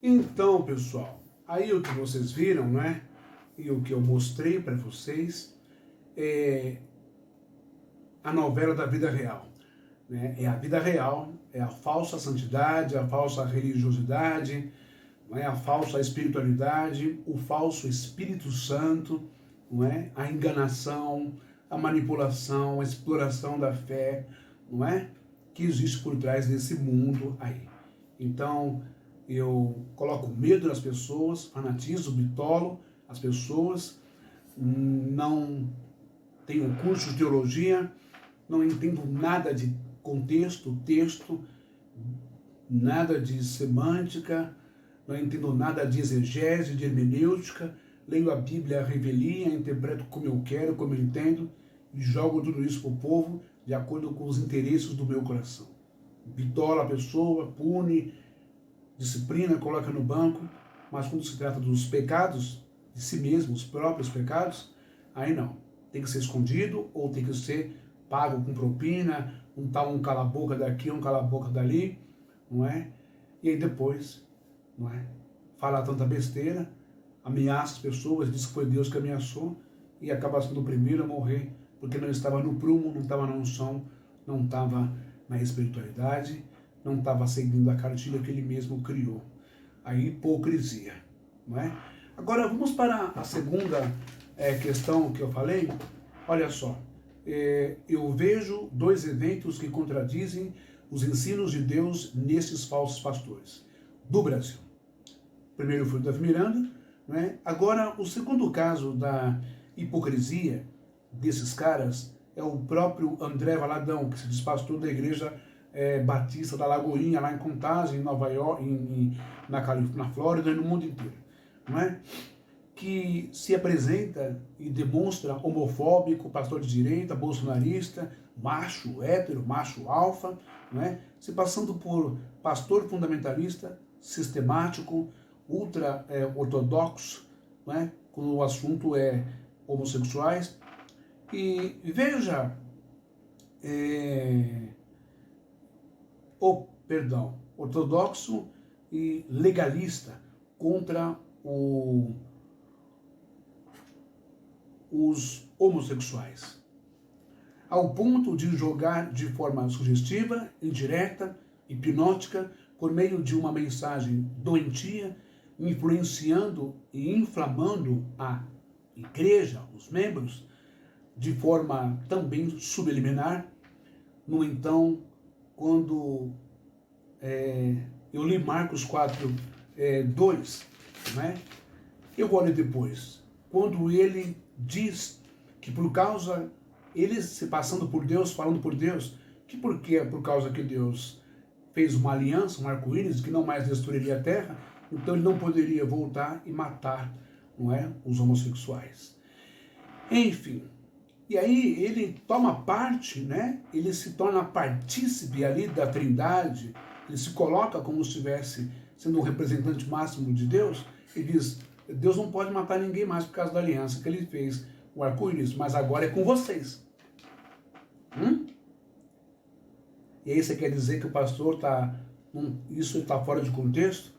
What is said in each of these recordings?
Então, pessoal, aí o que vocês viram, né? E o que eu mostrei para vocês é a novela da vida real, né? É a vida real, é a falsa santidade, a falsa religiosidade, não é? A falsa espiritualidade, o falso Espírito Santo, não é? A enganação, a manipulação, a exploração da fé, não é? Que existe por trás desse mundo aí. Então, eu coloco medo nas pessoas, fanatizo, bitolo as pessoas, não tenho curso de teologia, não entendo nada de contexto, texto, nada de semântica, não entendo nada de exegese, de hermenêutica, leio a Bíblia, a revelia, interpreto como eu quero, como eu entendo, e jogo tudo isso para o povo de acordo com os interesses do meu coração. Bitola a pessoa, pune, disciplina, coloca no banco, mas quando se trata dos pecados, de si mesmo, os próprios pecados, aí não. Tem que ser escondido ou tem que ser pago com propina, um cala-boca daqui, um cala-boca dali, não é? E aí depois, não é? Fala tanta besteira, ameaça as pessoas, diz que foi Deus que ameaçou e acaba sendo o primeiro a morrer porque não estava no prumo, não estava na unção, não estava na espiritualidade, não estava seguindo a cartilha que ele mesmo criou. A hipocrisia, não é? Agora vamos para a segunda questão que eu falei. Olha só, eu vejo dois eventos que contradizem os ensinos de Deus nesses falsos pastores do Brasil. Primeiro foi o Davi Miranda, né? Agora o segundo caso da hipocrisia desses caras é o próprio André Valadão, que se diz pastor da igreja Batista da Lagoinha, lá em Contagem, em Nova York, na Flórida e no mundo inteiro, não é? Que se apresenta e demonstra homofóbico, pastor de direita, bolsonarista, macho hétero, macho alfa, não é? Se passando por pastor fundamentalista, sistemático, ultra ortodoxo, não é? Quando o assunto é homossexuais. E veja, ortodoxo e legalista contra os homossexuais, ao ponto de jogar de forma sugestiva, indireta, hipnótica, por meio de uma mensagem doentia, influenciando e inflamando a igreja, os membros, de forma também subliminar. No então, quando eu li Marcos 4, 2, né? Eu olho depois, quando ele diz que por causa, ele se passando por Deus, falando por Deus, que porque por causa que Deus fez uma aliança, um arco-íris, que não mais destruiria a terra, então ele não poderia voltar e matar, não é, os homossexuais. Enfim, e aí ele toma parte, né? Ele se torna partícipe ali da Trindade, ele se coloca como se estivesse sendo um representante máximo de Deus, e diz, Deus não pode matar ninguém mais por causa da aliança que ele fez, o arco-íris, mas agora é com vocês. E aí você quer dizer que o pastor isso está fora de contexto?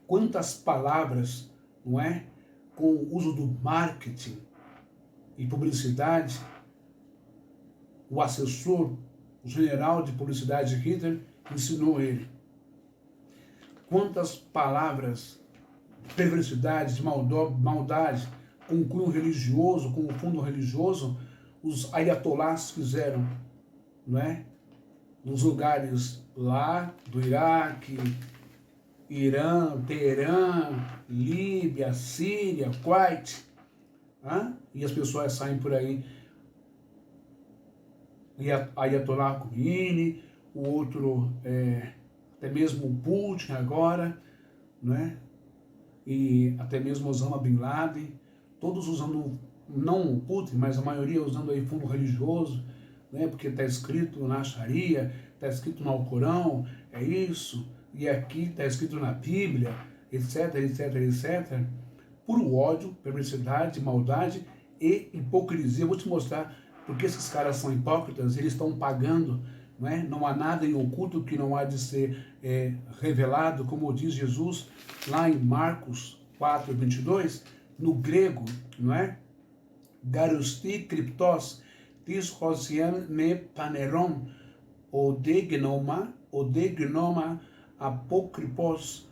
Quantas palavras, não é? Com o uso do marketing e publicidade, o assessor, o general de publicidade Hitler, ensinou ele. Quantas palavras de perversidade, de maldade, com o cunho religioso, com o fundo religioso, os ayatolás fizeram, não é? Nos lugares lá do Iraque, Irã, Teherã, Líbia, Síria, Kuwait, e as pessoas saem por aí, e Ayatollah Khomeini, o outro, até mesmo o Putin agora, né? E até mesmo Osama Bin Laden, todos usando, não o Putin, mas a maioria usando aí fundo religioso, né? Porque está escrito na Sharia, está escrito no Alcorão, é isso, e aqui está escrito na Bíblia, etc, etc, etc, puro ódio, perversidade, maldade e hipocrisia. Eu vou te mostrar porque esses caras são hipócritas, eles estão pagando não é? Não há nada em oculto que não há de ser revelado, como diz Jesus lá em Marcos 4:22, no grego, não é? Garusti kryptos, tis hosian me paneron, o de gnoma apokrypos,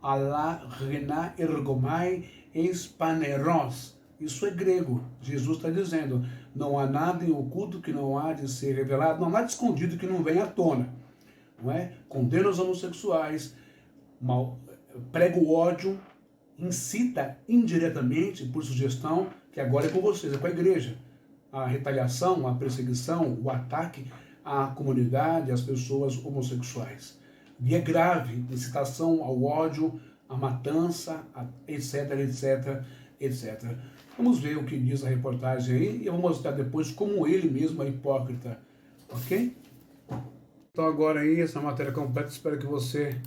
ala rena ergomai eis paneros. Isso é grego. Jesus está dizendo, não há nada em oculto que não há de ser revelado, não há nada escondido que não venha à tona. Não é? Condena os homossexuais, prega o ódio, incita indiretamente, por sugestão, que agora é com vocês, é com a igreja, a retaliação, a perseguição, o ataque à comunidade, às pessoas homossexuais. E é grave, incitação ao ódio, à matança, etc, etc, etc. Vamos ver o que diz a reportagem aí e eu vou mostrar depois como ele mesmo é hipócrita, ok? Então agora aí, essa matéria completa, espero que você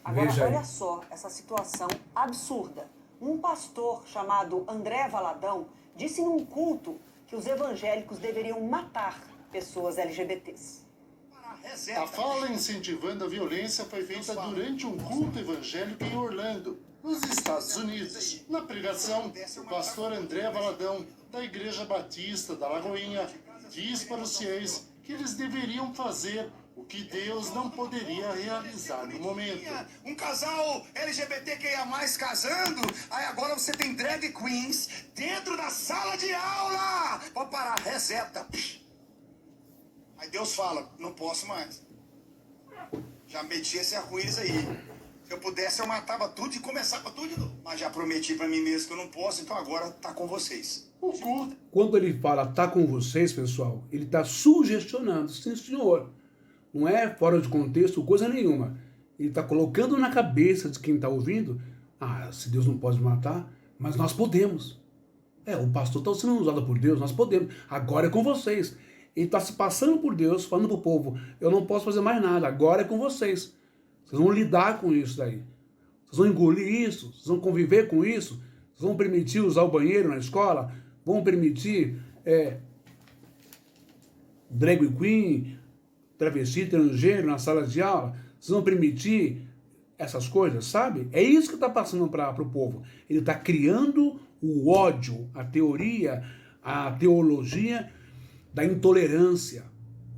Agora, veja aí. olha só essa situação absurda. Um pastor chamado André Valadão disse num culto que os evangélicos deveriam matar pessoas LGBTs. A fala incentivando a violência foi feita durante um culto evangélico em Orlando, nos Estados Unidos. Na pregação, o pastor André Valadão, da Igreja Batista da Lagoinha, diz para os fiéis que eles deveriam fazer o que Deus não poderia realizar no momento. Um casal LGBTQIA+, casando, aí agora você tem drag queens dentro da sala de aula. Pode parar, reseta. Aí Deus fala, não posso mais. Já meti esse arco-íris aí. Se eu pudesse, eu matava tudo e começava tudo de novo. Mas já prometi pra mim mesmo que eu não posso, então agora tá com vocês. O culto. Quando ele fala tá com vocês, pessoal, ele está sugestionando, sim senhor. Não é fora de contexto, coisa nenhuma. Ele está colocando na cabeça de quem está ouvindo, se Deus não pode matar, mas nós podemos. O pastor está sendo usado por Deus, nós podemos. Agora é com vocês. Ele está se passando por Deus, falando para o povo, eu não posso fazer mais nada, agora é com vocês. Vocês vão lidar com isso daí. Vocês vão engolir isso, vocês vão conviver com isso, vocês vão permitir usar o banheiro na escola, vão permitir drag queen, travesti, transgênero na sala de aula, vocês vão permitir essas coisas, sabe? É isso que está passando para o povo. Ele está criando o ódio, a teoria, a teologia da intolerância,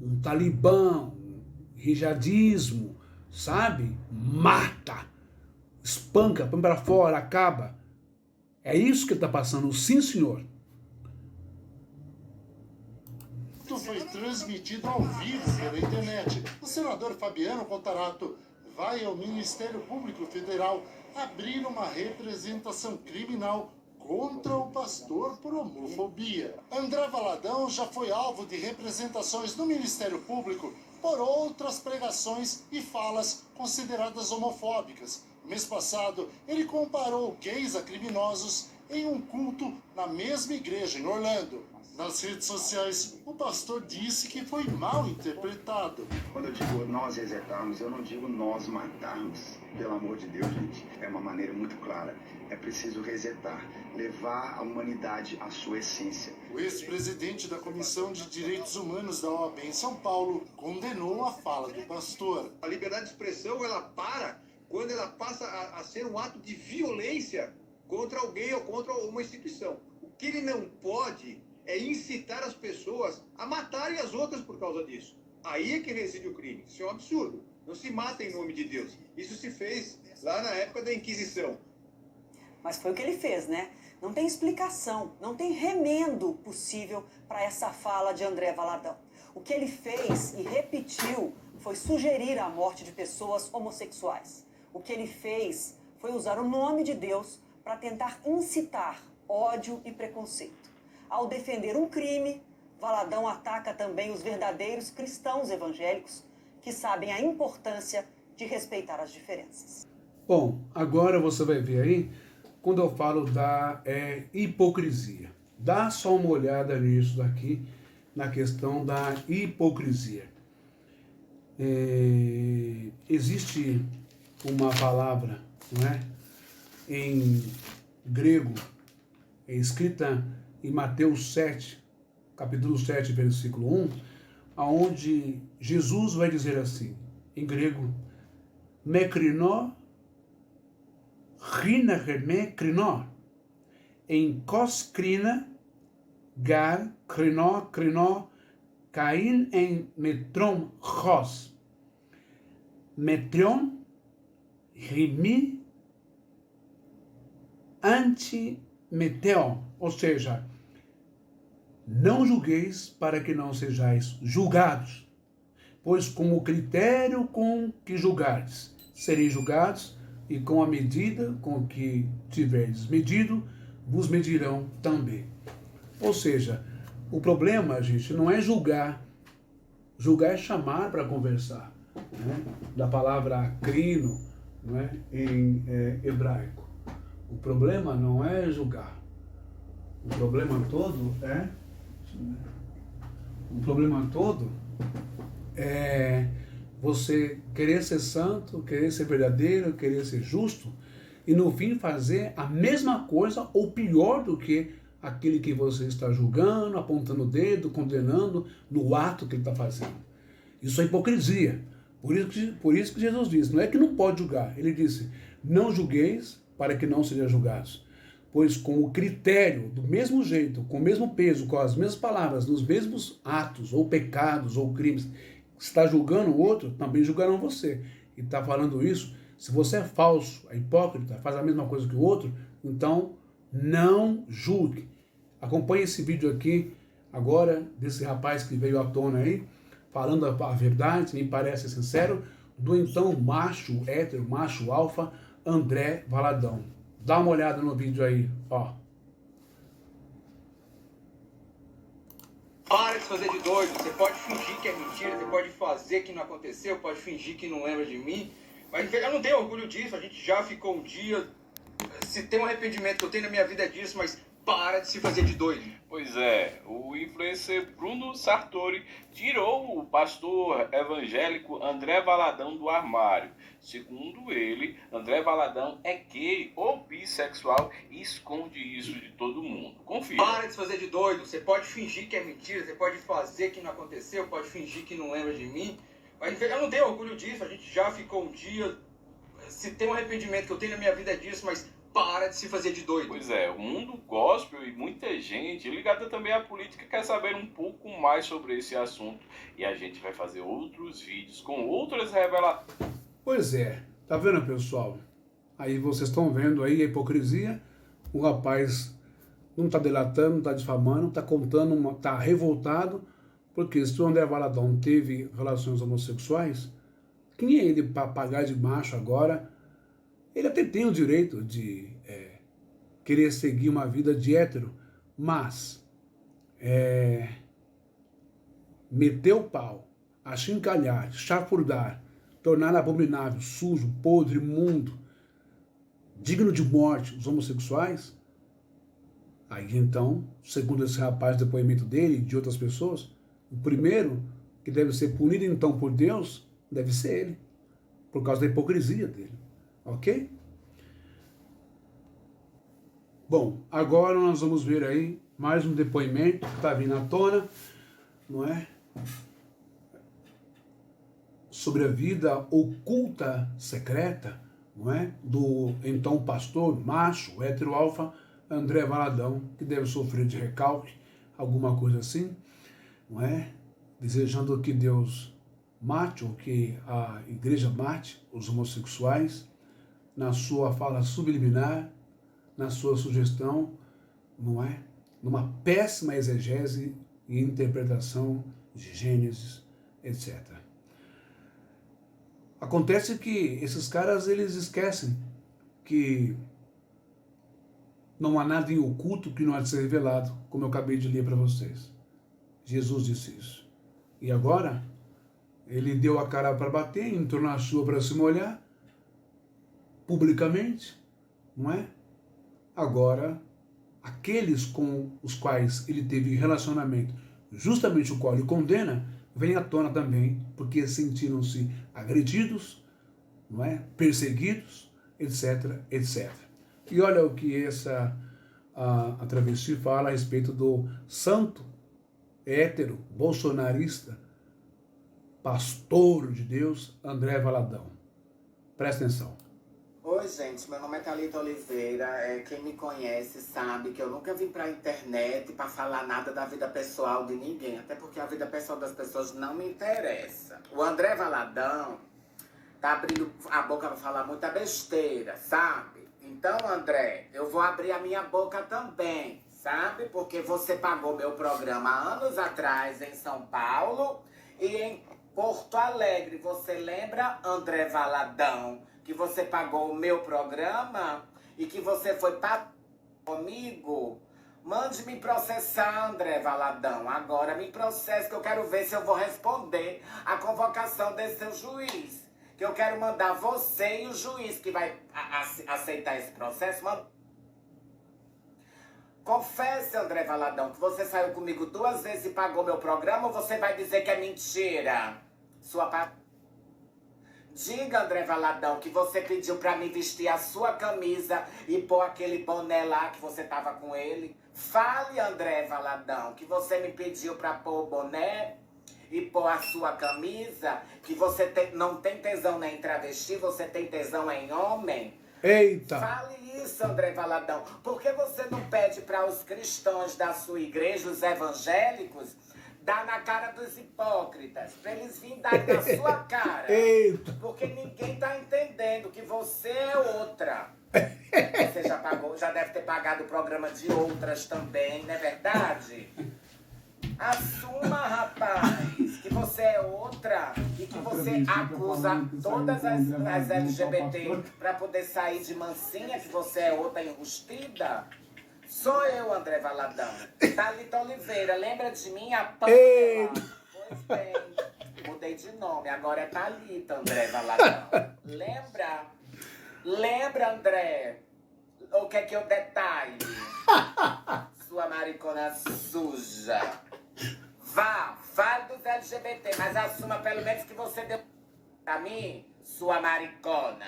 um talibã, um hijadismo, sabe? Mata, espanca, põe para fora, acaba. É isso que está passando, sim, senhor. Foi transmitido ao vivo pela internet. O senador Fabiano Contarato vai ao Ministério Público Federal abrir uma representação criminal contra o pastor por homofobia. André Valadão já foi alvo de representações no Ministério Público por outras pregações e falas consideradas homofóbicas. No mês passado, ele comparou gays a criminosos em um culto na mesma igreja em Orlando. Nas redes sociais, o pastor disse que foi mal interpretado. Quando eu digo nós resetarmos, eu não digo nós matarmos. Pelo amor de Deus, gente, é uma maneira muito clara. É preciso resetar, levar a humanidade à sua essência. O ex-presidente da Comissão de Direitos Humanos da OAB em São Paulo condenou a fala do pastor. A liberdade de expressão, ela para quando ela passa a ser um ato de violência contra alguém ou contra uma instituição. O que ele não pode é incitar as pessoas a matarem as outras por causa disso. Aí é que reside o crime. Isso é um absurdo. Não se mata em nome de Deus. Isso se fez lá na época da Inquisição. Mas foi o que ele fez, né? Não tem explicação, não tem remendo possível para essa fala de André Valadão. O que ele fez e repetiu foi sugerir a morte de pessoas homossexuais. O que ele fez foi usar o nome de Deus para tentar incitar ódio e preconceito. Ao defender um crime, Valadão ataca também os verdadeiros cristãos evangélicos que sabem a importância de respeitar as diferenças. Bom, agora você vai ver aí, quando eu falo da hipocrisia. Dá só uma olhada nisso daqui, na questão da hipocrisia. Existe uma palavra, não é? Em grego, escrita em Mateus 7, capítulo 7, versículo 1, onde Jesus vai dizer assim, em grego, me krinó, rina me krinó, em kos krina, gar krinó, kain en metron chos, metrion, rimi, antimeteon, ou seja, não julgueis para que não sejais julgados, pois com o critério com que julgardes, sereis julgados, e com a medida com que tiverdes medido, vos medirão também. Ou seja, o problema, gente, não é julgar. Julgar é chamar para conversar, né? Da palavra crino, não é? Em hebraico. O problema não é julgar. O problema todo é você querer ser santo, querer ser verdadeiro, querer ser justo e no fim fazer a mesma coisa ou pior do que aquele que você está julgando, apontando o dedo, condenando no ato que ele está fazendo. Isso é hipocrisia. Por isso que Jesus disse, não é que não pode julgar. Ele disse, não julgueis para que não sejam julgados. Pois com o critério, do mesmo jeito, com o mesmo peso, com as mesmas palavras, nos mesmos atos, ou pecados, ou crimes, está julgando o outro, também julgarão você. E está falando isso, se você é falso, é hipócrita, faz a mesma coisa que o outro, então não julgue. Acompanhe esse vídeo aqui, agora, desse rapaz que veio à tona aí, falando a verdade, me parece sincero, do então macho hétero, macho alfa, André Valadão. Dá uma olhada no vídeo aí, ó. Para de fazer de doido. Você pode fingir que é mentira, você pode fazer que não aconteceu, pode fingir que não lembra de mim. Mas eu não tenho orgulho disso, a gente já ficou um dia. Se tem um arrependimento que eu tenho na minha vida é disso, mas para de se fazer de doido. Pois é, o influencer Bruno Sartori tirou o pastor evangélico André Valadão do armário. Segundo ele, André Valadão é gay ou bissexual e esconde isso de todo mundo. Confira. Para de se fazer de doido. Você pode fingir que é mentira, você pode fazer que não aconteceu, pode fingir que não lembra de mim. Mas eu não tenho orgulho disso, a gente já ficou um dia. Se tem um arrependimento que eu tenho na minha vida é disso, mas para de se fazer de doido. Pois é, o mundo gospel e muita gente ligada também à política quer saber um pouco mais sobre esse assunto. E a gente vai fazer outros vídeos com outras revelações. Pois é, tá vendo, pessoal? Aí vocês estão vendo aí a hipocrisia. O rapaz não tá delatando, não tá difamando, tá contando, tá revoltado, porque se o André Valadão teve relações homossexuais, quem é ele para pagar de macho agora? Ele até tem o direito de querer seguir uma vida de hétero, mas meter o pau, achincalhar, chafurdar, tornar abominável, sujo, podre, imundo, digno de morte os homossexuais, aí então, segundo esse rapaz, depoimento dele e de outras pessoas, o primeiro que deve ser punido então por Deus deve ser ele, por causa da hipocrisia dele. Ok? Bom, agora nós vamos ver aí mais um depoimento que está vindo à tona, não é? Sobre a vida oculta, secreta, não é? Do então pastor, macho, hétero alfa, André Valadão, que deve sofrer de recalque, alguma coisa assim, não é? Desejando que Deus mate, ou que a igreja mate os homossexuais, na sua fala subliminar, na sua sugestão, não é? Numa péssima exegese e interpretação de Gênesis, etc. Acontece que esses caras, eles esquecem que não há nada em oculto que não há de ser revelado, como eu acabei de ler para vocês. Jesus disse isso. E agora, ele deu a cara para bater, entrou na chuva para se molhar, publicamente, não é? Agora, aqueles com os quais ele teve relacionamento, justamente o qual ele condena, vem à tona também, porque sentiram-se agredidos, não é? Perseguidos, etc, etc. E olha o que a travesti fala a respeito do santo hétero bolsonarista pastor de Deus, André Valadão. Presta atenção. Oi, gente, meu nome é Thalita Oliveira. Quem me conhece sabe que eu nunca vim pra internet pra falar nada da vida pessoal de ninguém, até porque a vida pessoal das pessoas não me interessa. O André Valadão tá abrindo a boca pra falar muita besteira, sabe? Então, André, eu vou abrir a minha boca também, sabe? Porque você pagou meu programa anos atrás em São Paulo e em Porto Alegre. Você lembra, André Valadão, que você pagou o meu programa e que você foi comigo? Mande me processar, André Valadão. Agora me processe, que eu quero ver se eu vou responder a convocação desse seu juiz. Que eu quero mandar você e o juiz que vai aceitar esse processo. Confesse, André Valadão, que você saiu comigo 2 vezes e pagou meu programa, ou você vai dizer que é mentira? Diga, André Valadão, que você pediu pra mim vestir a sua camisa e pôr aquele boné lá que você tava com ele. Fale, André Valadão, que você me pediu pra pôr o boné e pôr a sua camisa, que você não tem tesão nem em travesti, você tem tesão em homem. Eita! Fale isso, André Valadão. Por que você não pede para os cristãos da sua igreja, os evangélicos, dar na cara dos hipócritas, para eles virem dar na sua cara? Eita! Porque ninguém tá entendendo que você é outra. Você já pagou, já deve ter pagado o programa de outras também, não é verdade? Assuma, rapaz, que você é outra e que você acusa todas as LGBT para poder sair de mansinha, que você é outra enrustida. Sou eu, André Valadão. Thalita Oliveira, lembra de mim? A Pamela. Pois bem, mudei de nome, agora é Thalita, André Valadão. Lembra? Lembra, André? O que é que eu detalhe? Sua maricona suja. Vá, fale dos LGBT, mas assuma pelo menos que você deu pra mim, sua maricona.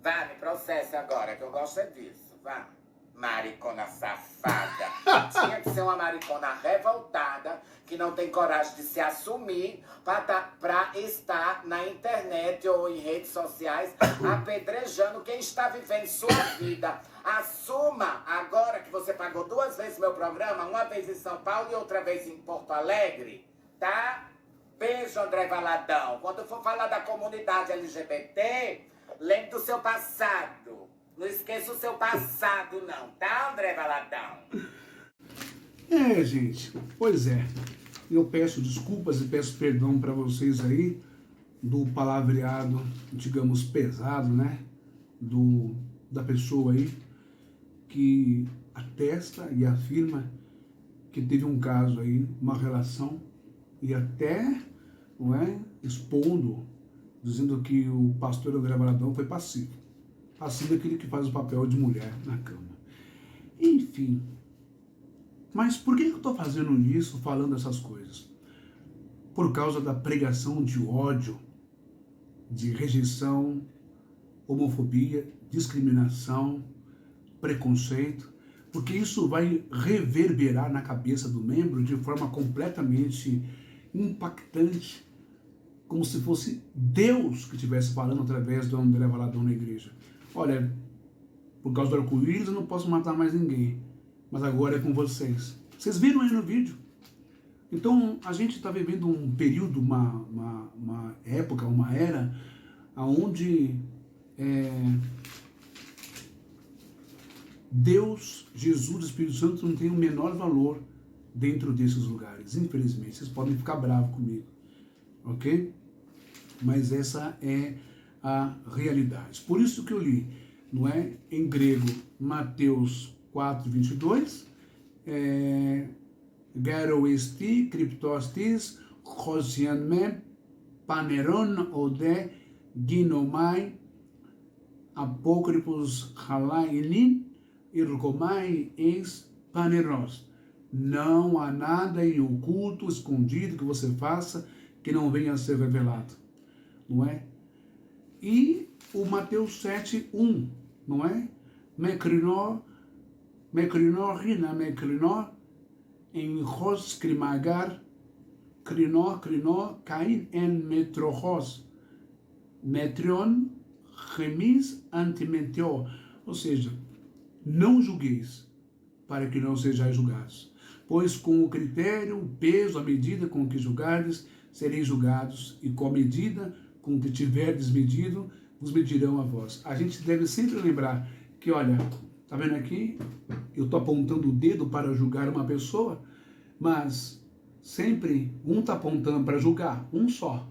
Vá, me processe agora, que eu gosto é disso. Vá. Maricona safada. Tinha que ser uma maricona revoltada, que não tem coragem de se assumir pra estar na internet ou em redes sociais apedrejando quem está vivendo sua vida. Assuma agora que você pagou 2 vezes meu programa, uma vez em São Paulo e outra vez em Porto Alegre, tá? Beijo, André Valadão. Quando for falar da comunidade LGBT, lembre do seu passado. Não esqueça o seu passado, não, tá, André Valadão? Gente, pois é. Eu peço desculpas e peço perdão para vocês aí do palavreado, digamos, pesado, né? Da pessoa aí que atesta e afirma que teve um caso aí, uma relação, e até, não é, expondo, dizendo que o pastor André Valadão foi passivo. Passivo é aquele que faz o papel de mulher na cama. Enfim. Mas por que eu estou fazendo isso, falando essas coisas? Por causa da pregação de ódio, de rejeição, homofobia, discriminação, preconceito, porque isso vai reverberar na cabeça do membro de forma completamente impactante, como se fosse Deus que estivesse falando através do André Valadão na igreja. Olha, por causa do arco-íris eu não posso matar mais ninguém, mas agora é com vocês. Vocês viram aí no vídeo? Então, a gente está vivendo um período, uma época, uma era, onde Deus, Jesus, Espírito Santo não tem o menor valor dentro desses lugares, infelizmente. Vocês podem ficar bravos comigo, ok? Mas essa é a realidade. Por isso que eu li, não é? Em grego, Mateus 4:22, Gero esti, cryptostis, chosianme, paneron ode, ginomai, apócripos halainin, irgomai eis paneros. Não há nada em oculto, escondido que você faça que não venha a ser revelado, não é? E o Mateus 7:1, não é? Mekrinor, rina mekrinor, em ros krimagar, Crinó, cain en metrojos, metrion, remis antimenteo. Ou seja, não julgueis, para que não sejais julgados. Pois com o critério, o peso, a medida com que julgardes, sereis julgados, e com a medida com que tiverdes medido, vos medirão a vós. A gente deve sempre lembrar que, olha, tá vendo aqui? Eu estou apontando o dedo para julgar uma pessoa, mas sempre um está apontando para julgar, um só,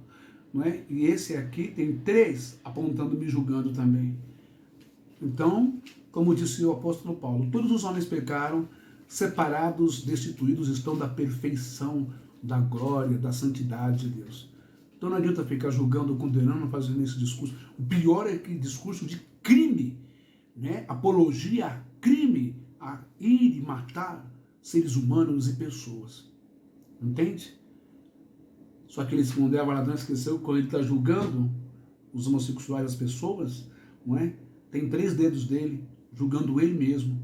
não é? E esse aqui tem 3 apontando, me julgando também. Então, como disse o apóstolo Paulo, todos os homens pecaram, separados, destituídos estão da perfeição, da glória, da santidade de Deus. Então não adianta ficar julgando, condenando, fazendo esse discurso. O pior é que discurso de crime, né? Apologia a crime, a ir e matar seres humanos e pessoas. Entende? Só que esse André Valadão esqueceu, quando ele está julgando os homossexuais, as pessoas, não é? Tem 3 dedos dele julgando ele mesmo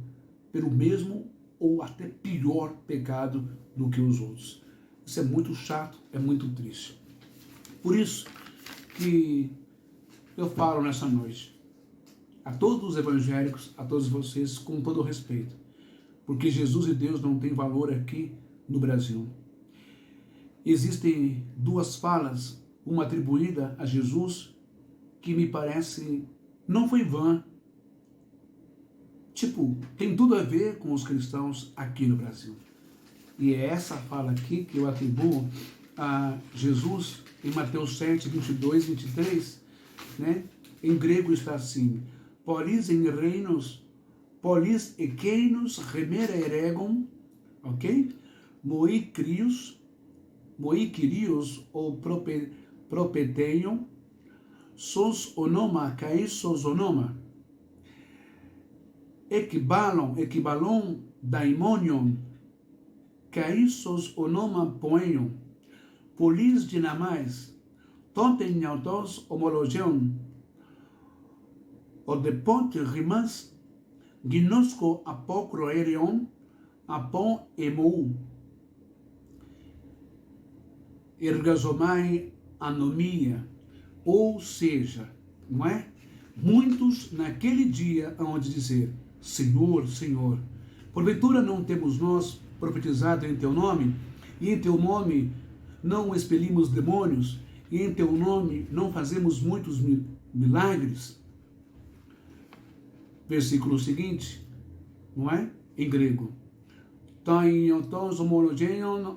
pelo mesmo ou até pior pecado do que os outros. Isso é muito chato, é muito triste. Por isso que eu falo nessa noite a todos os evangélicos, a todos vocês, com todo o respeito, porque Jesus e Deus não têm valor aqui no Brasil. Existem 2 falas, uma atribuída a Jesus, que me parece não foi vã. Tipo, tem tudo a ver com os cristãos aqui no Brasil. E é essa fala aqui que eu atribuo a Jesus em Mateus 7, 22, 23, né? Em grego está assim: polis em reinos, polis ekeinos remera eregon, ok? Moi crios ou propeteion, sos onoma, caes sos onoma, equibalon daimonion, caes sos onoma poeion, polis dinamais, toten iautos homologion, o deponte rimas, gnosco apocroerion, apon emou, ergazomai anomia. Ou seja, não é? Muitos naquele dia hão de dizer: Senhor, Senhor, porventura não temos nós profetizado em teu nome, e em teu nome não expelimos demônios, e em teu nome não fazemos muitos milagres? Versículo seguinte, não é? Em grego: Tainiotos homologeion,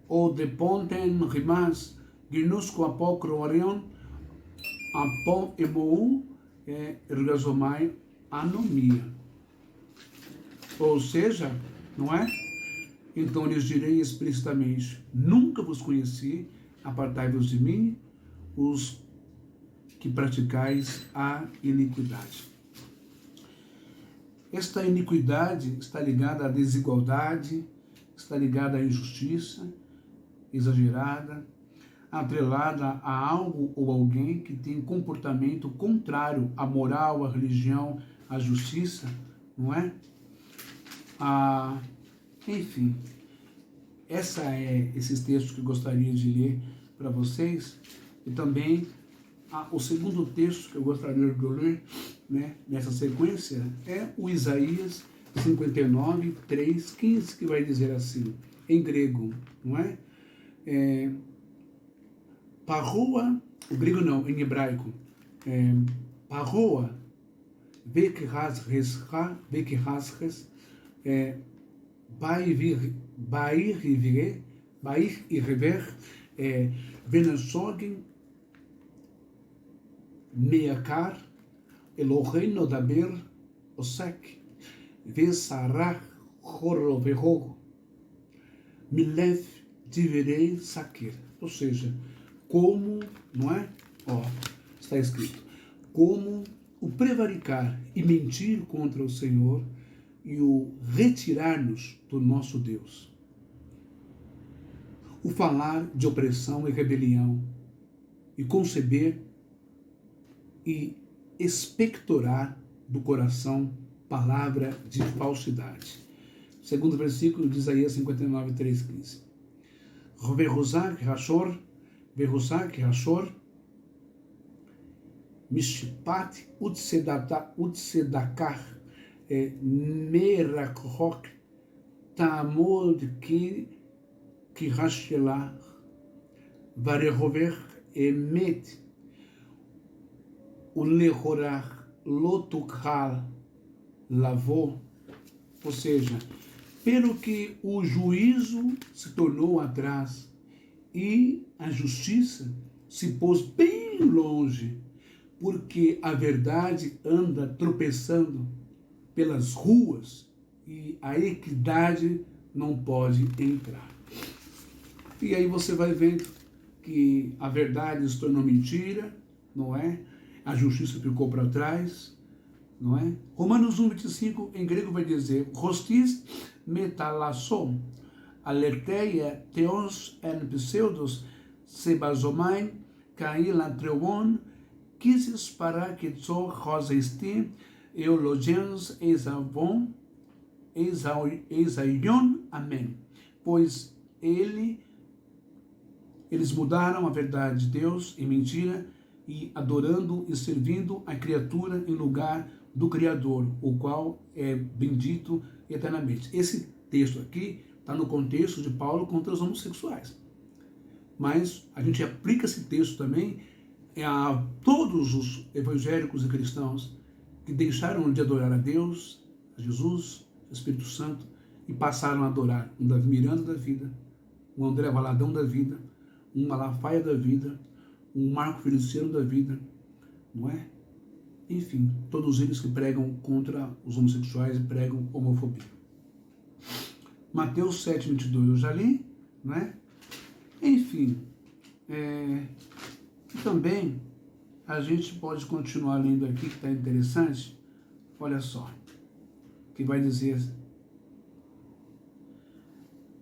o deponten rimas, gnosco apocroarion, apon emou, ergazomai anomia. Ou seja, não é? Então lhes direi explicitamente: nunca vos conheci, apartai-vos de mim, os que praticais a iniquidade. Esta iniquidade está ligada à desigualdade, está ligada à injustiça exagerada, atrelada a algo ou alguém que tem comportamento contrário à moral, à religião, à justiça, não é? Enfim, esses textos que eu gostaria de ler para vocês, e também o segundo texto que eu gostaria de ler, né, nessa sequência, é o Isaías 59, 3, 15, que vai dizer assim, em grego, não é? Paroa, o grego não, em hebraico, paroa, vekirasres, bair e rever, venasogem, meakar, Eloheinu daber, osek, vesarach, horoverro, milev, diverei, sakir. Ou seja, como, não é? Está escrito, como o prevaricar e mentir contra o Senhor e o retirar-nos do nosso Deus. O falar de opressão e rebelião e conceber e expectorar do coração palavra de falsidade. Segundo versículo de Isaías 59, 3, 15. Veruzak Hashor, Mishpat Utsedakar, Merakrok, Tamod Kirashelah, Varehover Emet, Ulehorar Lotukal Lavou, ou seja, pelo que o juízo se tornou atrás e a justiça se pôs bem longe, porque a verdade anda tropeçando pelas ruas e a equidade não pode entrar. E aí você vai vendo que a verdade se tornou mentira, não é? A justiça ficou para trás, não é? Romanos 1:25 em grego vai dizer: Rostis metalassom, alerteia theos en pseudos sebazomai kailantreon kisis para que tso rosestim eologians exavon exaion amém. Pois eles mudaram a verdade de Deus em mentira e adorando e servindo a criatura em lugar do Criador, o qual é bendito eternamente. Esse texto aqui está no contexto de Paulo contra os homossexuais. Mas a gente aplica esse texto também a todos os evangélicos e cristãos que deixaram de adorar a Deus, a Jesus, o Espírito Santo, e passaram a adorar um Davi Miranda da vida, um André Valadão da vida, um Malafaia da vida, um Marco Feliciano da vida, não é? Enfim, todos eles que pregam contra os homossexuais e pregam homofobia. Mateus 7:22 eu já li, não é? Enfim, também a gente pode continuar lendo aqui, que está interessante. Olha só, que vai dizer,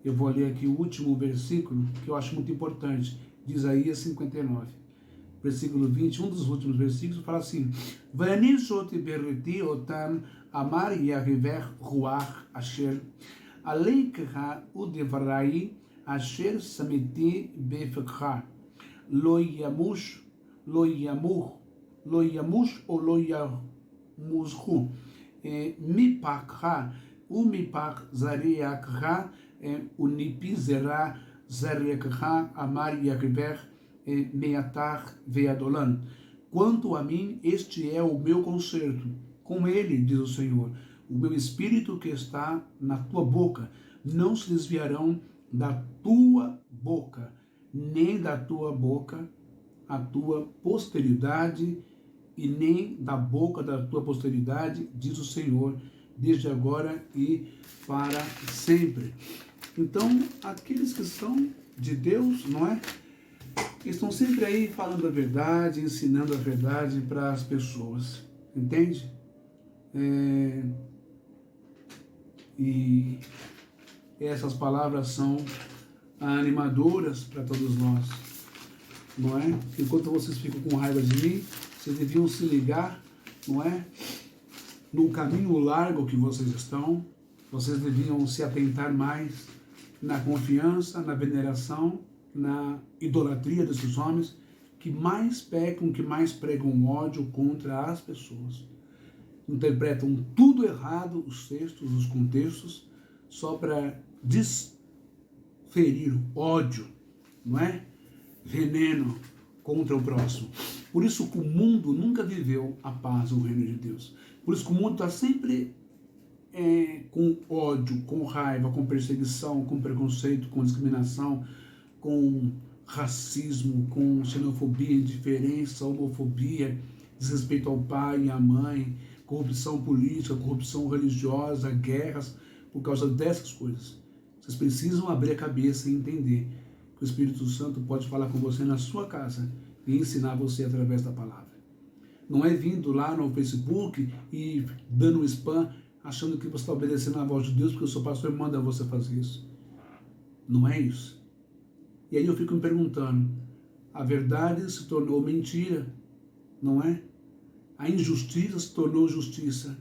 eu vou ler aqui o último versículo, que eu acho muito importante, de Isaías 59. Versículo 20, um dos últimos versículos, fala assim: Vani shot beriti otam amar yahiver ruach asher aleikha udevrai asher samiti befekha lo yamush ou lo yamushu mipakha umipak zariakha unipizera zariakha amar yahiver meatar veadolan. Quanto a mim, este é o meu concerto com ele, diz o Senhor. O meu espírito que está na tua boca não se desviarão da tua boca, nem da tua boca a tua posteridade, e nem da boca da tua posteridade, diz o Senhor, desde agora e para sempre. Então, aqueles que são de Deus, não é? Estão sempre aí falando a verdade, ensinando a verdade para as pessoas, entende? E essas palavras são animadoras para todos nós, não é? Enquanto vocês ficam com raiva de mim, vocês deviam se ligar, não é? No caminho largo que vocês estão, vocês deviam se atentar mais na confiança, na veneração, na idolatria desses homens que mais pecam, que mais pregam ódio contra as pessoas. Interpretam tudo errado, os textos, os contextos, só para desferir ódio, não é? Veneno contra o próximo. Por isso que o mundo nunca viveu a paz, o reino de Deus. Por isso que o mundo está sempre com ódio, com raiva, com perseguição, com preconceito, com discriminação, com racismo, com xenofobia, indiferença, homofobia, desrespeito ao pai e à mãe, corrupção política, corrupção religiosa, guerras, por causa dessas coisas. Vocês precisam abrir a cabeça e entender que o Espírito Santo pode falar com você na sua casa e ensinar você através da palavra. Não é vindo lá no Facebook e dando um spam, achando que você está obedecendo à voz de Deus porque o seu pastor manda você fazer isso. Não é isso. E aí eu fico me perguntando, a verdade se tornou mentira, não é? A injustiça se tornou justiça.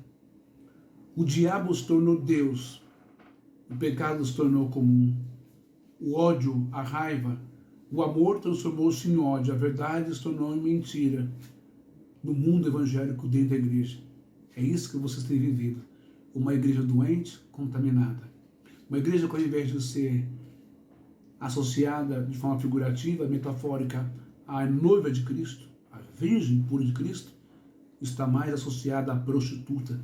O diabo se tornou Deus. O pecado se tornou comum. o ódio, a raiva, o amor transformou-se em ódio, a verdade se tornou em mentira no mundo evangélico dentro da igreja. É isso que vocês têm vivido. Uma igreja doente, contaminada. Uma igreja que, ao invés de ser associada de forma figurativa, metafórica, à noiva de Cristo, a Virgem pura de Cristo, está mais associada à prostituta,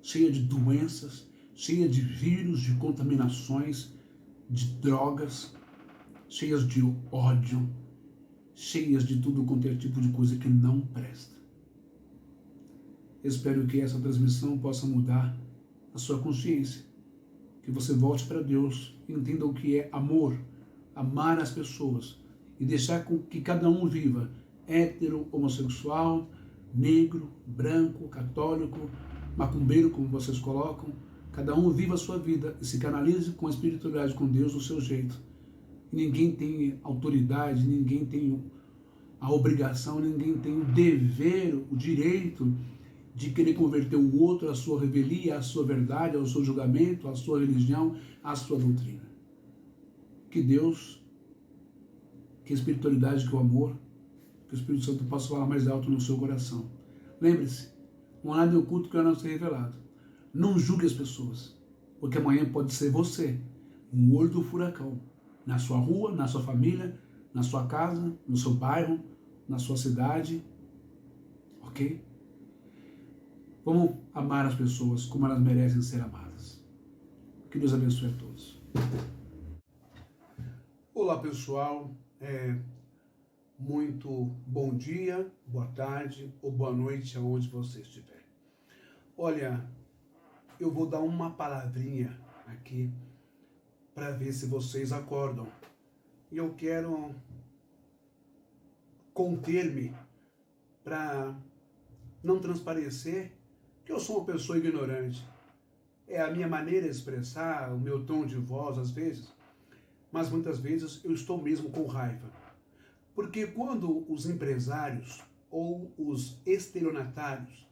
cheia de doenças, cheia de vírus, de contaminações, de drogas, cheias de ódio, cheias de tudo quanto é tipo de coisa que não presta. Espero que essa transmissão possa mudar a sua consciência, que você volte para Deus, entenda o que é amor, amar as pessoas e deixar que cada um viva, hétero, homossexual, negro, branco, católico, macumbeiro, como vocês colocam, cada um viva a sua vida e se canalize com a espiritualidade, com Deus, do seu jeito. E ninguém tem autoridade, ninguém tem a obrigação, ninguém tem o dever, o direito de querer converter o outro à sua revelia, à sua verdade, ao seu julgamento, à sua religião, à sua doutrina. Que Deus, que a espiritualidade, que o amor, que o Espírito Santo possa falar mais alto no seu coração. Lembre-se, não há nada oculto que não seja revelado. Não julgue as pessoas, porque amanhã pode ser você, um olho do furacão, na sua rua, na sua família, na sua casa, no seu bairro, na sua cidade, ok? Vamos amar as pessoas como elas merecem ser amadas. Que Deus abençoe a todos. Olá, pessoal. Muito bom dia, boa tarde ou boa noite aonde você estiver. Olha, eu vou dar uma palavrinha aqui para ver se vocês acordam. E eu quero conter-me para não transparecer que eu sou uma pessoa ignorante. É a minha maneira de expressar, o meu tom de voz às vezes, mas muitas vezes eu estou mesmo com raiva. Porque quando os empresários ou os estelionatários,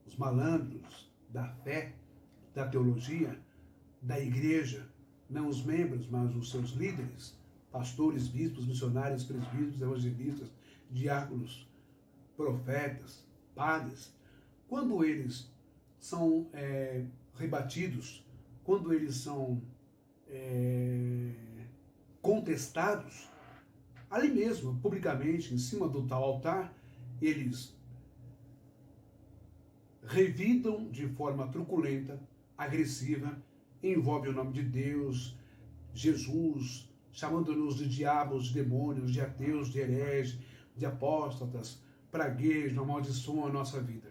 os malandros da fé, da teologia, da igreja, não os membros, mas os seus líderes, pastores, bispos, missionários, presbíteros, evangelistas, diáconos, profetas, padres, quando eles são rebatidos, quando eles são contestados, ali mesmo, publicamente, em cima do tal altar, eles revidam de forma truculenta, agressiva, envolve o nome de Deus, Jesus, chamando-nos de diabos, de demônios, de ateus, de hereges, de apóstatas, praguejam, amaldiçoam a nossa vida.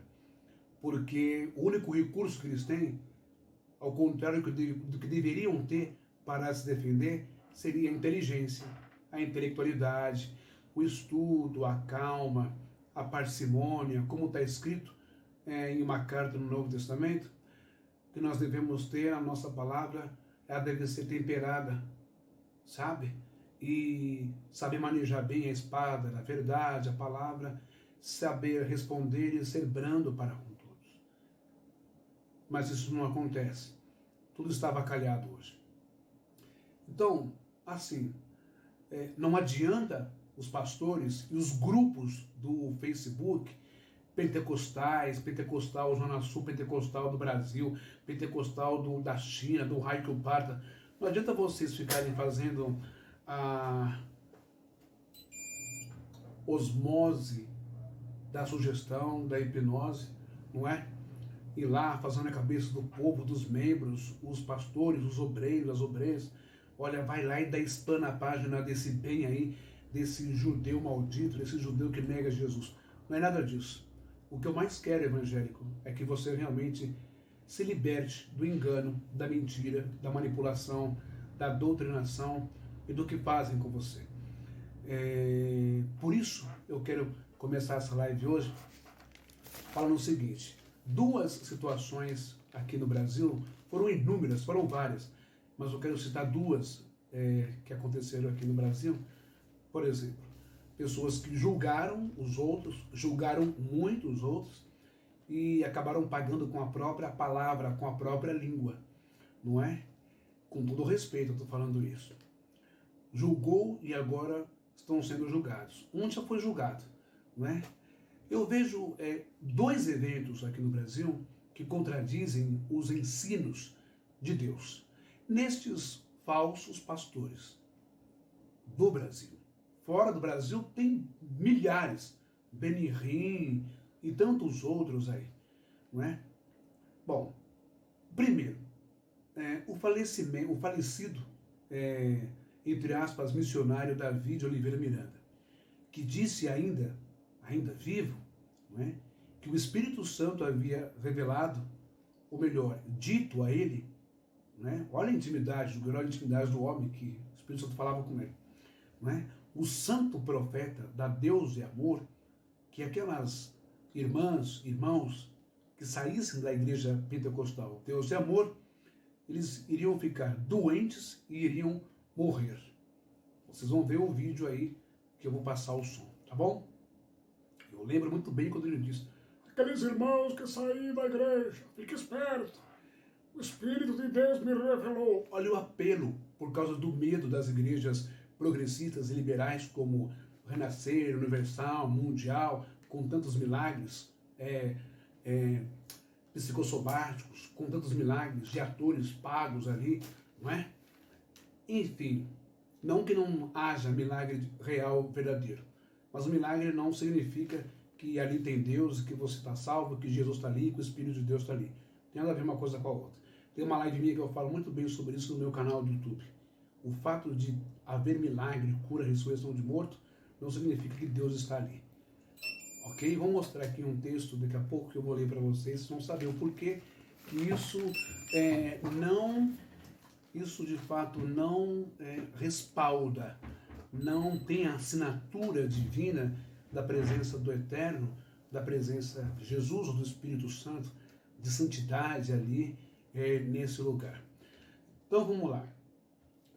Porque o único recurso que eles têm, ao contrário do que deveriam ter para se defender, seria a inteligência, a intelectualidade, o estudo, a calma, a parcimônia, como está escrito em uma carta no Novo Testamento, que nós devemos ter, a nossa palavra, ela deve ser temperada, sabe? E saber manejar bem a espada, a verdade, a palavra, saber responder e ser brando para com todos. Mas isso não acontece. Tudo está avacalhado hoje. Então, assim, não adianta os pastores e os grupos do Facebook, pentecostais, pentecostal Zona Sul, pentecostal do Brasil, pentecostal da China, do raio que o parta, não adianta vocês ficarem fazendo a osmose da sugestão, da hipnose, não é? Ir lá fazendo a cabeça do povo, dos membros, os pastores, os obreiros, as obreiras. Olha, vai lá e dá spam na página desse bem aí, desse judeu maldito, desse judeu que nega Jesus. Não é nada disso. O que eu mais quero, evangélico, é que você realmente se liberte do engano, da mentira, da manipulação, da doutrinação e do que fazem com você. Por isso, eu quero começar essa live hoje falando o seguinte. Duas situações aqui no Brasil, foram inúmeras, foram várias, mas eu quero citar duas que aconteceram aqui no Brasil. Por exemplo, pessoas que julgaram os outros, julgaram muito os outros e acabaram pagando com a própria palavra, com a própria língua, não é? Com todo respeito eu estou falando isso. julgou e agora estão sendo julgados. Um já foi julgado, não é? Eu vejo dois eventos aqui no Brasil que contradizem os ensinos de Deus. Nestes falsos pastores do Brasil. Fora do Brasil tem milhares, Benihim e tantos outros aí, não é? Bom, primeiro, o falecido, entre aspas, missionário Davi de Oliveira Miranda, que disse ainda vivo, não é? Que o Espírito Santo havia revelado, ou melhor, dito a ele, né? Olha a intimidade, olha a intimidade do homem que o Espírito Santo falava com ele. Não é? O santo profeta da Deus e Amor, que aquelas irmãos que saíssem da igreja pentecostal Deus e Amor, eles iriam ficar doentes e iriam morrer. Vocês vão ver o vídeo aí que eu vou passar o som, tá bom? Eu lembro muito bem quando ele disse: aqueles irmãos que saíram da igreja, fique esperto, o Espírito de Deus me revelou. Olha o apelo por causa do medo das igrejas progressistas e liberais como Renascer, Universal, Mundial, com tantos milagres psicossomáticos, com tantos milagres de atores pagos ali, não é? Enfim, não que não haja milagre real, verdadeiro, mas o milagre não significa que ali tem Deus, que você está salvo, que Jesus está ali, que o Espírito de Deus está ali. Tem nada a ver uma coisa com a outra. Tem uma live minha que eu falo muito bem sobre isso no meu canal do YouTube. O fato de haver milagre, cura, ressurreição de morto, não significa que Deus está ali. Ok? Vou mostrar aqui um texto daqui a pouco que eu vou ler para vocês, vocês vão saber o porquê que isso de fato não respalda, não tem a assinatura divina da presença do Eterno, da presença de Jesus ou do Espírito Santo, de santidade ali nesse lugar. Então vamos lá.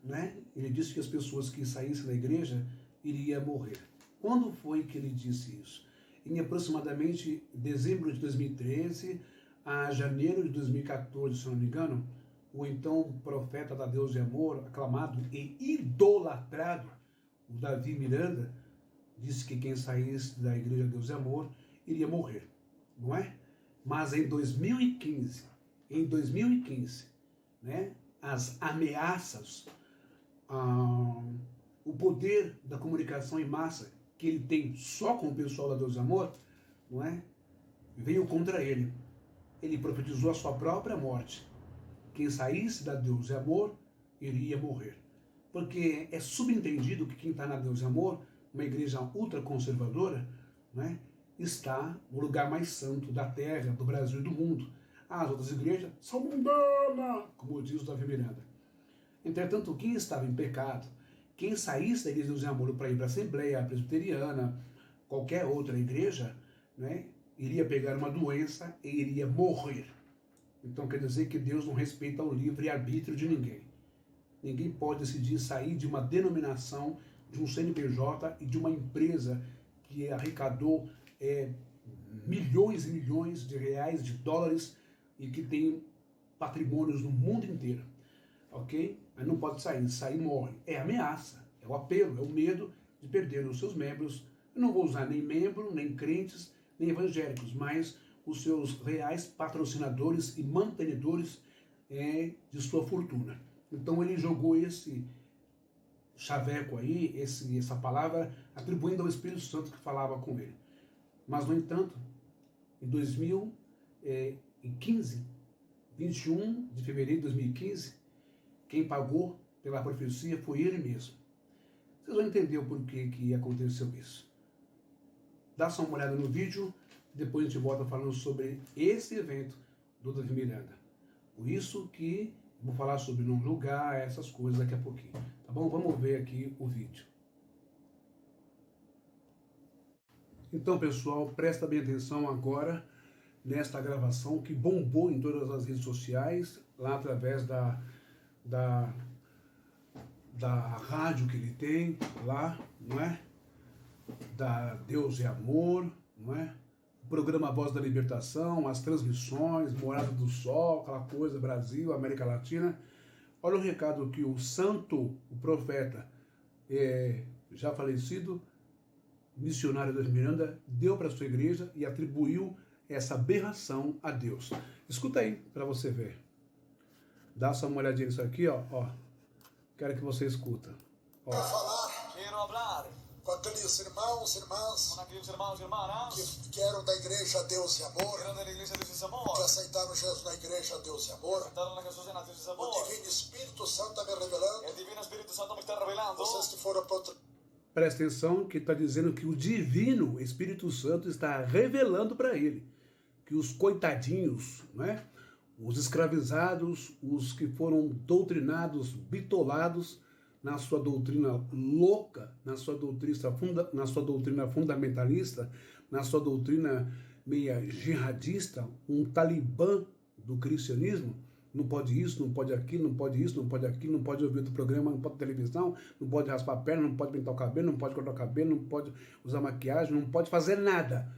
Né? Ele disse que as pessoas que saíssem da igreja iriam morrer. Quando foi que ele disse isso? Em aproximadamente dezembro de 2013 a janeiro de 2014, se não me engano, o então profeta da Deus e Amor, aclamado e idolatrado, o Davi Miranda, disse que quem saísse da igreja Deus e Amor iria morrer, não é? Mas em 2015, né, as ameaças, o poder da comunicação em massa que ele tem só com o pessoal da Deus e Amor, não é? Veio contra ele. Ele profetizou a sua própria morte. Quem saísse da Deus e Amor iria morrer. Porque é subentendido que quem está na Deus e Amor, uma igreja ultraconservadora, né, está no lugar mais santo da terra, do Brasil e do mundo. As outras igrejas são mundanas, como diz o Davi Miranda. Entretanto, quem estava em pecado, quem saísse da igreja de Deus e Amor para ir para a Assembleia Presbiteriana, qualquer outra igreja, né, iria pegar uma doença e iria morrer. Então quer dizer que Deus não respeita o livre-arbítrio de ninguém. Ninguém pode decidir sair de uma denominação, de um CNPJ e de uma empresa que arrecadou milhões e milhões de reais, de dólares, e que tem patrimônios no mundo inteiro. Ok? Aí não pode sair morre. É ameaça, é o apelo, é o medo de perder os seus membros. Eu não vou usar nem membro, nem crentes, nem evangélicos, mas os seus reais patrocinadores e mantenedores de sua fortuna. Então ele jogou esse chaveco aí, essa palavra, atribuindo ao Espírito Santo que falava com ele. Mas, no entanto, em 2015, 21 de fevereiro de 2015, quem pagou pela profecia foi ele mesmo. Vocês vão entender o porquê que aconteceu isso. Dá só uma olhada no vídeo, depois a gente volta falando sobre esse evento do Davi Miranda. Por isso que vou falar sobre não julgar, essas coisas daqui a pouquinho. Tá bom? Vamos ver aqui o vídeo. Então, pessoal, presta bem atenção agora nesta gravação que bombou em todas as redes sociais, lá através da rádio que ele tem lá, não é? Da Deus e Amor, não é? O programa Voz da Libertação, as transmissões, Morada do Sol, aquela coisa, Brasil, América Latina. Olha o recado que o santo, o profeta já falecido, missionário das Miranda, deu para sua igreja e atribuiu essa aberração a Deus. Escuta aí para você ver. Dá só uma olhadinha nisso aqui, ó. Quero que você escuta. Quero falar com aqueles irmãos e irmãs que eram da igreja Deus e Amor, que aceitaram Jesus na igreja Deus e Amor. O Divino Espírito Santo está me revelando. Vocês que foram para outro... Presta atenção que está dizendo que o Divino Espírito Santo está revelando para ele que os coitadinhos, né? Os escravizados, os que foram doutrinados, bitolados na sua doutrina louca, na sua doutrina fundamentalista, na sua doutrina meia jihadista, um talibã do cristianismo, não pode isso, não pode aquilo, não pode isso, não pode aquilo, não pode ouvir do programa, não pode televisão, não pode raspar a perna, não pode pintar o cabelo, não pode cortar o cabelo, não pode usar maquiagem, não pode fazer nada,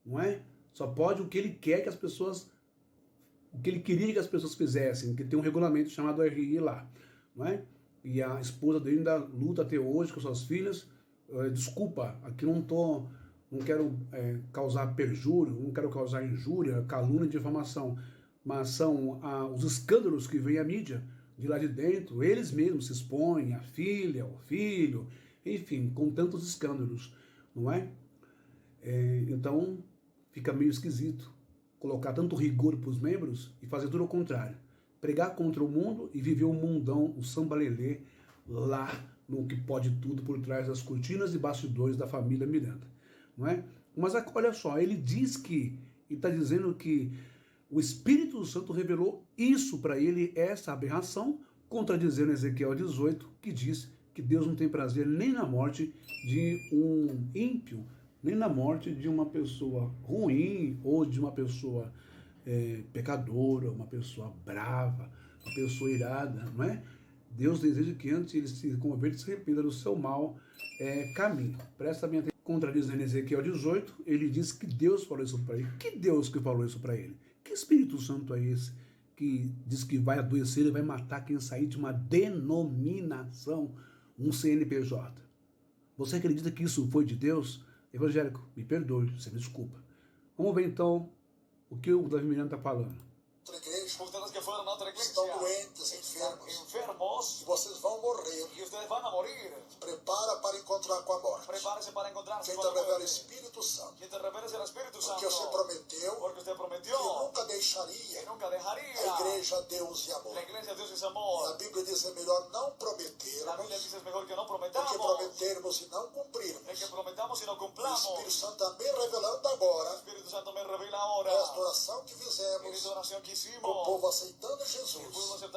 não é? Só pode o que ele quer que as pessoas, o que ele queria que as pessoas fizessem, que tem um regulamento chamado RI lá, não é? E a esposa dele ainda luta até hoje com suas filhas. Desculpa, aqui não quero causar perjúrio, não quero causar injúria, calúnia e difamação, mas são os escândalos que vem à mídia, de lá de dentro, eles mesmos se expõem, a filha, o filho, enfim, com tantos escândalos, não é? Então, fica meio esquisito colocar tanto rigor para os membros e fazer tudo ao contrário. Pregar contra o mundo e viver o mundão, o sambalelê, lá no que pode tudo por trás das cortinas e bastidores da família Miranda, não é? Mas olha só, ele está dizendo que o Espírito Santo revelou isso para ele, essa aberração, contradizendo Ezequiel 18, que diz que Deus não tem prazer nem na morte de um ímpio, nem na morte de uma pessoa ruim ou de uma pessoa pecadora, uma pessoa brava, uma pessoa irada, não é? Deus deseja que antes ele se converta e se arrependa do seu mau caminho. Presta bem atenção. Contradizendo Ezequiel 18, ele diz que Deus falou isso para ele. Que Deus que falou isso para ele? Que Espírito Santo é esse que diz que vai adoecer e vai matar quem sair de uma denominação, um CNPJ? Você acredita que isso foi de Deus? Evangélico, me perdoe, você me desculpa. Vamos ver então o que o Davi Miranda está falando. Ustedes que fueron a otra iglesia estão doentes, enfermos, e vocês vão morrer. Prepara para encontrar com a morte. Quem te revela o Espírito Santo. Porque você prometeu que nunca deixaria a igreja Deus e Amor. A Bíblia diz que é melhor não prometermos, porque prometermos e não cumprirmos. O Espírito Santo está me revelando agora, esta oração que fizemos, com o povo aceitando Jesus, que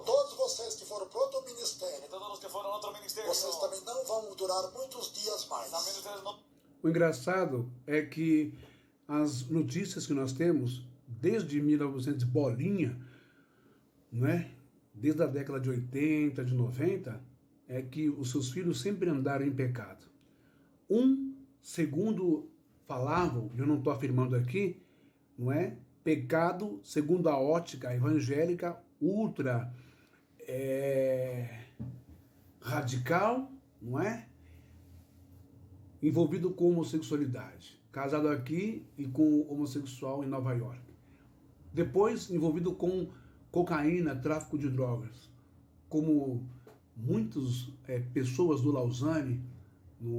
todos vocês que foram para outro ministério, vocês também não vão durar muitos dias mais. O engraçado é que as notícias que nós temos, desde 1900 bolinha, não é? Desde a década de 80, de 90, é que os seus filhos sempre andaram em pecado. Segundo falavam, eu não estou afirmando aqui, não é? Pecado, segundo a ótica evangélica, ultra radical, não é? Envolvido com homossexualidade. Casado aqui e com homossexual em Nova York. Depois, envolvido com cocaína, tráfico de drogas. Como muitas pessoas do Lausanne,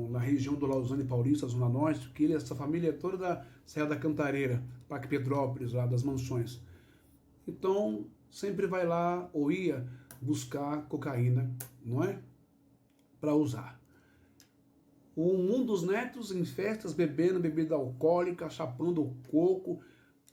na região do Lausanne Paulista, Zona Norte, que essa família é toda da Serra da Cantareira, Parque Petrópolis, lá das mansões. Então, sempre vai lá, ou ia buscar cocaína, não é? Para usar. Um dos netos em festas, bebendo bebida alcoólica, chapando o coco,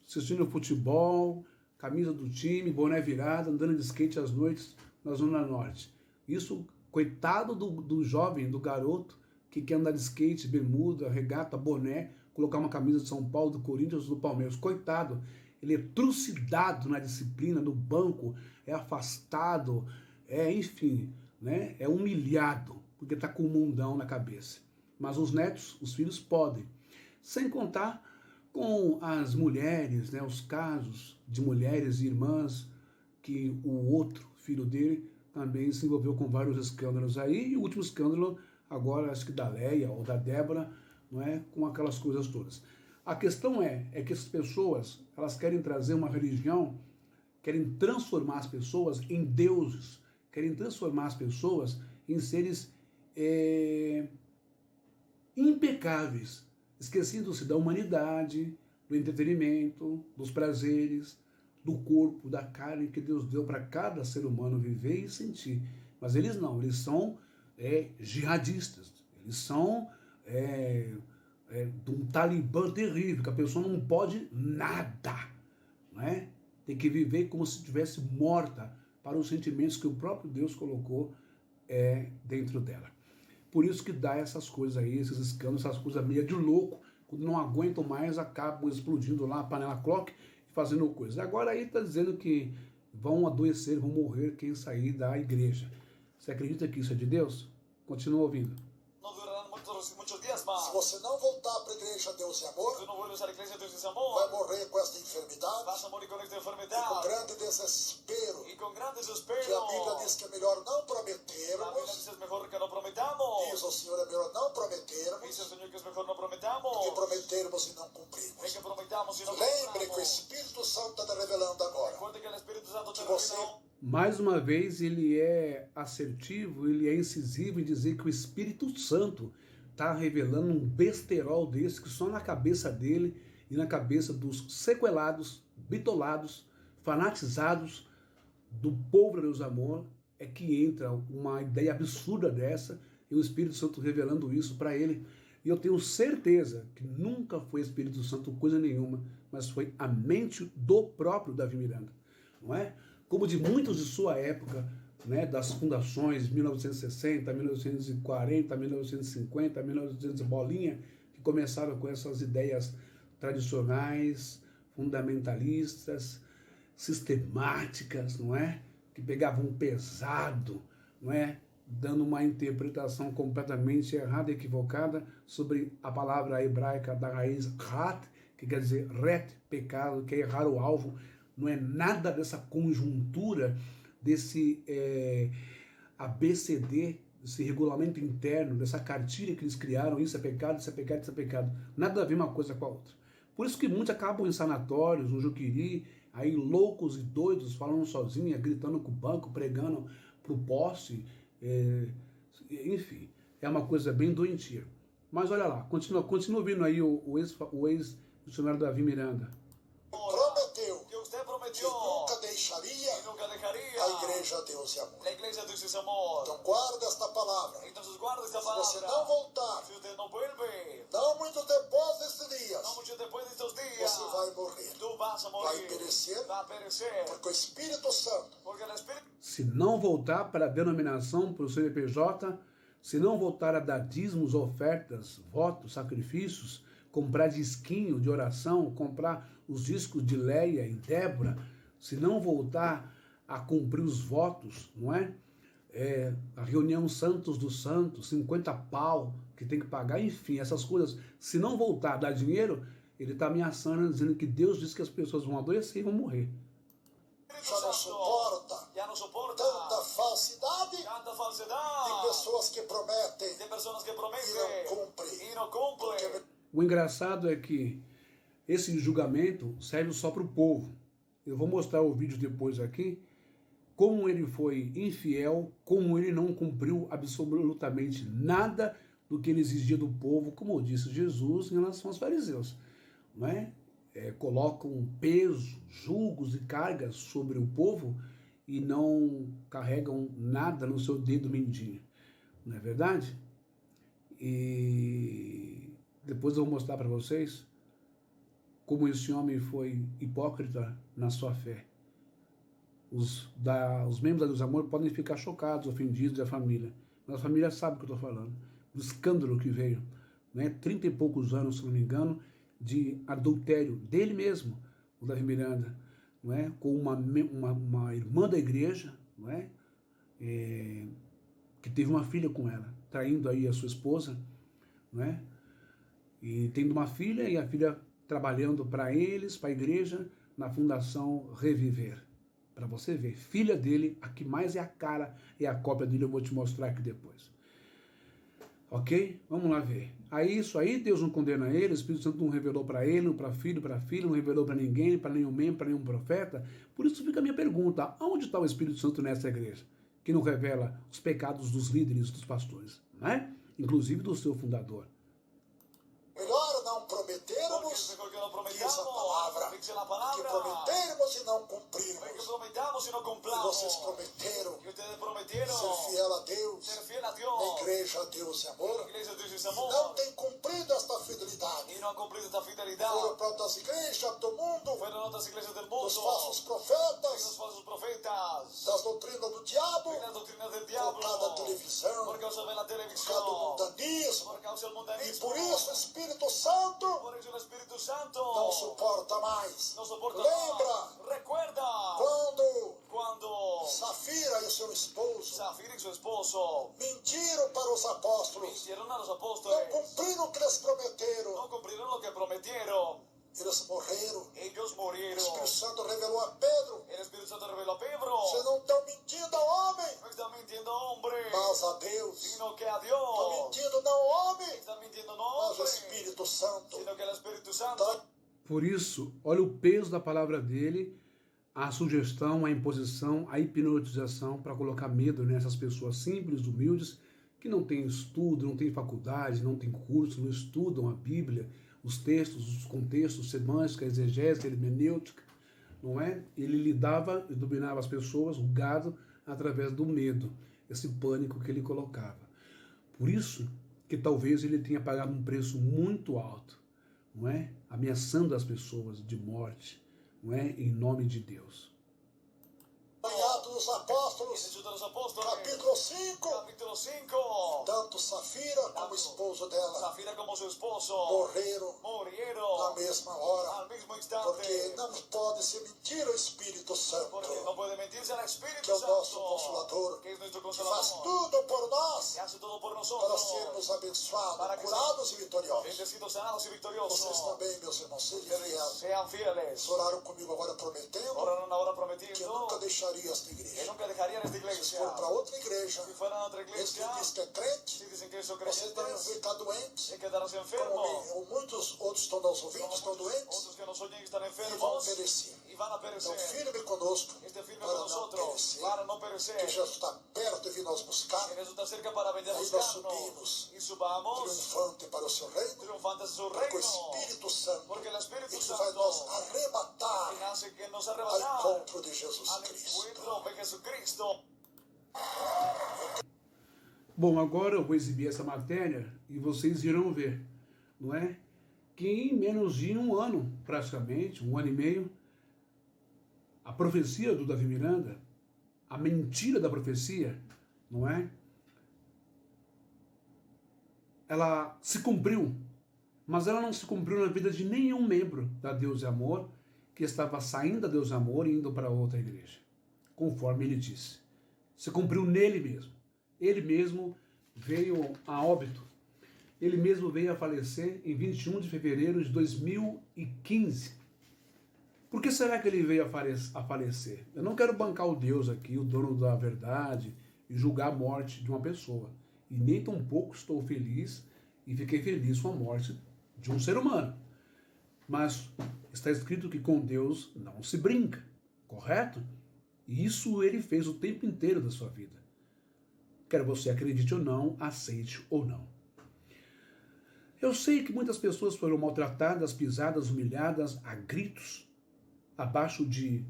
assistindo futebol, camisa do time, boné virado, andando de skate às noites na Zona Norte. Isso, coitado do jovem, do garoto, que quer andar de skate, bermuda, regata, boné, colocar uma camisa de São Paulo, do Corinthians, do Palmeiras. Coitado, ele é trucidado na disciplina, no banco, é afastado, enfim, né? É humilhado, porque está com o mundão na cabeça. Mas os netos, os filhos podem. Sem contar com as mulheres, né? Os casos de mulheres e irmãs que o outro filho dele também se envolveu com vários escândalos aí, e o último escândalo agora, acho que da Leia ou da Débora, não é? Com aquelas coisas todas. A questão é que essas pessoas, elas querem trazer uma religião, querem transformar as pessoas em deuses, querem transformar as pessoas em seres impecáveis, esquecendo-se da humanidade, do entretenimento, dos prazeres, do corpo, da carne que Deus deu para cada ser humano viver e sentir. Mas eles não, eles são jihadistas, eles são de um talibã terrível, que a pessoa não pode nada, né? Tem que viver como se estivesse morta para os sentimentos que o próprio Deus colocou dentro dela. Por isso que dá essas coisas aí, esses escândalos, essas coisas meio de louco, quando não aguentam mais, acabam explodindo lá a panela clock e fazendo coisas. Agora aí está dizendo que vão adoecer, vão morrer quem sair da igreja. Você acredita que isso é de Deus? Continua ouvindo. Não durará muitos dias mais. Se você não voltar para a igreja Deus e Amor, vai morrer com esta enfermidade. Vas a morir com esta enfermidade. E com grande desespero. Que a Bíblia diz que é melhor não prometermos. Diz o Senhor, é melhor não prometermos. Do que prometermos e não cumprirmos. Lembre que o Espírito Santo está revelando agora. Que você... Mais uma vez, ele é assertivo, ele é incisivo em dizer que o Espírito Santo está revelando um besterol desse que só na cabeça dele e na cabeça dos sequelados, bitolados, fanatizados do povo de Deus Amor é que entra uma ideia absurda dessa e o Espírito Santo revelando isso para ele. E eu tenho certeza que nunca foi Espírito Santo coisa nenhuma, mas foi a mente do próprio Davi Miranda, não é? Como de muitos de sua época, né, das fundações 1960, 1940, 1950, 1900 bolinha, que começaram com essas ideias tradicionais, fundamentalistas, sistemáticas, não é? Que pegavam pesado, não é? Dando uma interpretação completamente errada e equivocada sobre a palavra hebraica da raiz rat, que quer dizer ret, pecado, que é errar o alvo. Não é nada dessa conjuntura, desse ABCD, desse regulamento interno, dessa cartilha que eles criaram, isso é pecado, isso é pecado, isso é pecado. Nada a ver uma coisa com a outra. Por isso que muitos acabam em sanatórios, no Juquiri, aí loucos e doidos, falando sozinhos, gritando com o banco, pregando pro poste, enfim, é uma coisa bem doentia. Mas olha lá, continua ouvindo aí o ex-missionário Davi Miranda. Que nunca deixaria a igreja Deus e Amor. Então guarda esta palavra. Se você não voltar, não muito depois destes dias, você vai morrer. Vai perecer, porque o Espírito Santo, se não voltar para a denominação, para o CNPJ, se não voltar a dar dízimos, ofertas, votos, sacrifícios, comprar disquinho de oração, comprar os discos de Leia e Débora, se não voltar a cumprir os votos, não é? A reunião Santos dos Santos, 50 pau que tem que pagar, enfim, essas coisas. Se não voltar a dar dinheiro, ele está ameaçando, dizendo que Deus diz que as pessoas vão adoecer e vão morrer. Já não suporta tanta falsidade de pessoas que prometem e não cumprem. O engraçado é que esse julgamento serve só para o povo. Eu vou mostrar o vídeo depois aqui, como ele foi infiel, como ele não cumpriu absolutamente nada do que ele exigia do povo, como disse Jesus em relação aos fariseus, não é? Colocam peso, julgos e cargas sobre o povo e não carregam nada no seu dedo mindinho, não é verdade? E depois eu vou mostrar para vocês como esse homem foi hipócrita na sua fé. Os membros da Deus e Amor podem ficar chocados, ofendidos, e a família. Mas a família sabe o que eu estou falando. O escândalo que veio, né? 30 e poucos anos, se não me engano, de adultério dele mesmo, o Davi Miranda, não é? Com uma irmã da igreja, não é? Que teve uma filha com ela, traindo aí a sua esposa, não é? E tendo uma filha, e a filha trabalhando para eles, para a igreja, na Fundação Reviver. Para você ver, filha dele, a que mais é a cara, é a cópia dele, eu vou te mostrar aqui depois. Ok? Vamos lá ver. Aí isso aí, Deus não condena ele, o Espírito Santo não revelou para ele, não para filho, não revelou para ninguém, para nenhum membro, para nenhum profeta. Por isso fica a minha pergunta, onde está o Espírito Santo nessa igreja? Que não revela os pecados dos líderes, dos pastores, né? Inclusive do seu fundador. Melhor não prometermos, diz a palavra, que prometermos e não cumprirmos. E vocês prometeram ser fiel a Deus, na igreja Deus e Amor, e não tem cumprido esta fidelidade. Foram para outras igrejas do mundo, dos falsos profetas, das doutrinas do diabo, por causa da televisão, por causa do mundanismo, e por isso o Espírito Santo não suporta mais. Lembra quando Safira e seu esposo mentiram para os apóstolos, não cumpriram o que eles prometeram. Eles morreram. O Espírito Santo revelou a Pedro. Vocês não estão mentindo ao homem, mas a Deus. Estão mentindo não ao homem, mas ao Espírito Santo. Por isso, olha o peso da palavra dele, a sugestão, a imposição, a hipnotização para colocar medo nessas pessoas simples, humildes, que não têm estudo, não têm faculdade, não têm curso, não estudam a Bíblia, os textos, os contextos, semântica, exegese, hermenêutica, não é? Ele lidava e dominava as pessoas, o gado, através do medo, esse pânico que ele colocava. Por isso que talvez ele tenha pagado um preço muito alto, não é? Ameaçando as pessoas de morte, não é? Em nome de Deus. Atos dos Apóstolos, capítulo 5, tanto Safira como o esposo dela morreram na mesma hora, porque não pode se mentir ao Espírito Santo, que é o nosso Consolador, que faz tudo por nós, para sermos abençoados, curados e vitoriosos. Vocês também, meus irmãos, sejam fiéis. Oraram comigo agora prometendo que eu nunca deixaria esta igreja. Se for para outra igreja, eles que dizem que é crente, vocês devem ficar doentes, como muitos outros estão nos ouvindo, estão doentes, e vão perecer. Então, firme conosco, para não perecer, que Jesus está perto de vir nos buscar, aí nós subimos triunfante para o seu reino, porque o Espírito Santo, isso vai nos arrebatar ao encontro de Jesus Cristo. Bom, agora eu vou exibir essa matéria e vocês irão ver, não é? Que em menos de um ano, praticamente, um ano e meio, a profecia do Davi Miranda, a mentira da profecia, não é? Ela se cumpriu, mas ela não se cumpriu na vida de nenhum membro da Deus e Amor que estava saindo da Deus e Amor e indo para outra igreja, conforme ele disse. Se cumpriu nele mesmo. Ele mesmo veio a óbito. Ele mesmo veio a falecer em 21 de fevereiro de 2015. Por que será que ele veio a falecer? Eu não quero bancar o Deus aqui, o dono da verdade, e julgar a morte de uma pessoa. E nem tampouco estou feliz e fiquei feliz com a morte de um ser humano. Mas está escrito que com Deus não se brinca, correto? E isso ele fez o tempo inteiro da sua vida. Quer você acredite ou não, aceite ou não. Eu sei que muitas pessoas foram maltratadas, pisadas, humilhadas, a gritos, abaixo de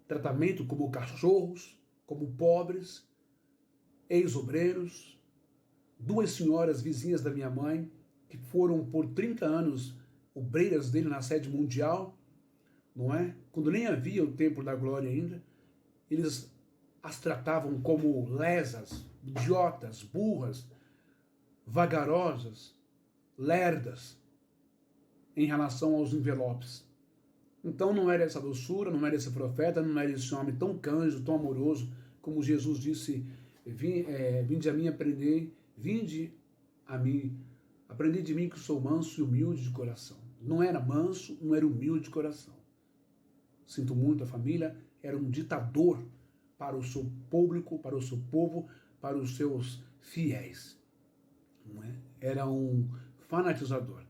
tratamento como cachorros, como pobres, ex-obreiros, duas senhoras vizinhas da minha mãe, que foram por 30 anos obreiras dele na sede mundial, não é? Quando nem havia o Templo da Glória ainda, eles as tratavam como lesas, idiotas, burras, vagarosas, lerdas, em relação aos envelopes. Então não era essa doçura, não era esse profeta, não era esse homem tão cândido, tão amoroso, como Jesus disse, vinde a mim, vinde a mim, aprendi de mim que sou manso e humilde de coração. Não era manso, não era humilde de coração. Sinto muito a família, era um ditador para o seu público, para o seu povo, para os seus fiéis. Não é? Era um fanatizador.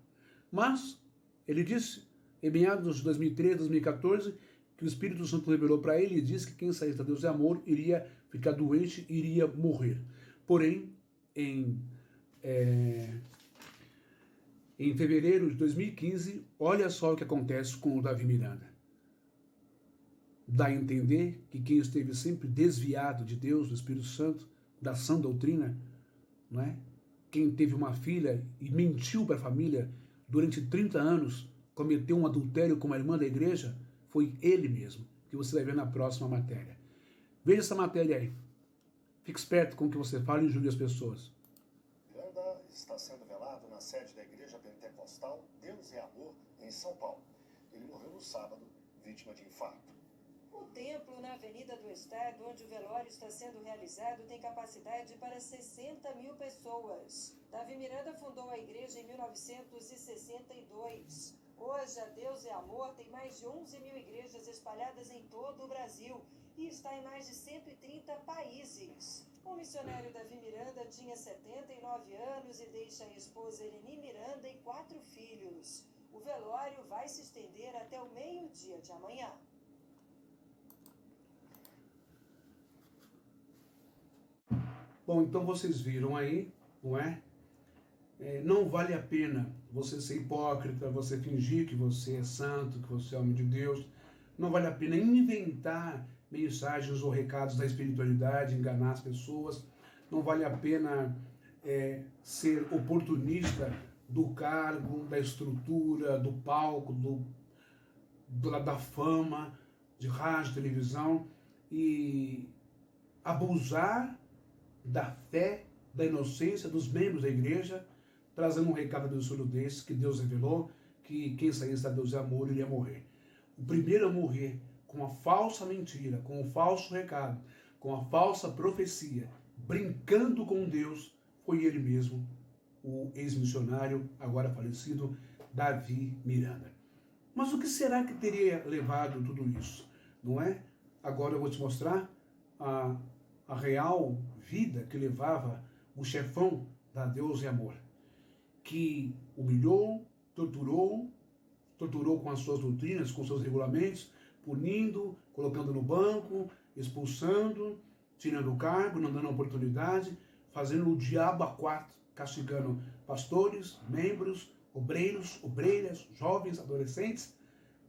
Mas ele disse, em meados de 2013, 2014, que o Espírito Santo revelou para ele e disse que quem saísse da Deus é Amor iria ficar doente, iria morrer. Porém, em fevereiro de 2015, olha só o que acontece com o Davi Miranda. Dá a entender que quem esteve sempre desviado de Deus, do Espírito Santo, da sã doutrina, não é? Quem teve uma filha e mentiu para a família durante 30 anos, cometeu um adultério com uma irmã da igreja, foi ele mesmo, que você vai ver na próxima matéria. Veja essa matéria aí. Fique esperto com o que você fala e julgue as pessoas. Miranda está sendo velado na sede da Igreja Pentecostal Deus é Amor, em São Paulo. Ele morreu no sábado, vítima de infarto. O templo na Avenida do Estado, onde o velório está sendo realizado, tem capacidade para 60 mil pessoas. Davi Miranda fundou a igreja em 1962. Hoje, a Deus é Amor tem mais de 11 mil igrejas espalhadas em todo o Brasil e está em mais de 130 países. O missionário Davi Miranda tinha 79 anos e deixa a esposa Eleni Miranda e 4 filhos. O velório vai se estender até o meio-dia de amanhã. Bom, então vocês viram aí, não é? Não vale a pena você ser hipócrita, você fingir que você é santo, que você é homem de Deus. Não vale a pena inventar mensagens ou recados da espiritualidade, enganar as pessoas. Não vale a pena ser oportunista do cargo, da estrutura, do palco, da fama, de rádio, televisão, e abusar da fé, da inocência dos membros da igreja, trazendo um recado absurdo desse, que Deus revelou, que quem saísse da Deus é Amor iria morrer. O primeiro a morrer com a falsa mentira, com o falso recado, com a falsa profecia, brincando com Deus, foi ele mesmo, o ex-missionário, agora falecido, Davi Miranda. Mas o que será que teria levado tudo isso? Não é? Agora eu vou te mostrar a real vida que levava o chefão da Deus é Amor, que humilhou, torturou com as suas doutrinas, com seus regulamentos, punindo, colocando no banco, expulsando, tirando o cargo, não dando oportunidade, fazendo o diabo a quatro, castigando pastores, membros, obreiros, obreiras, jovens, adolescentes,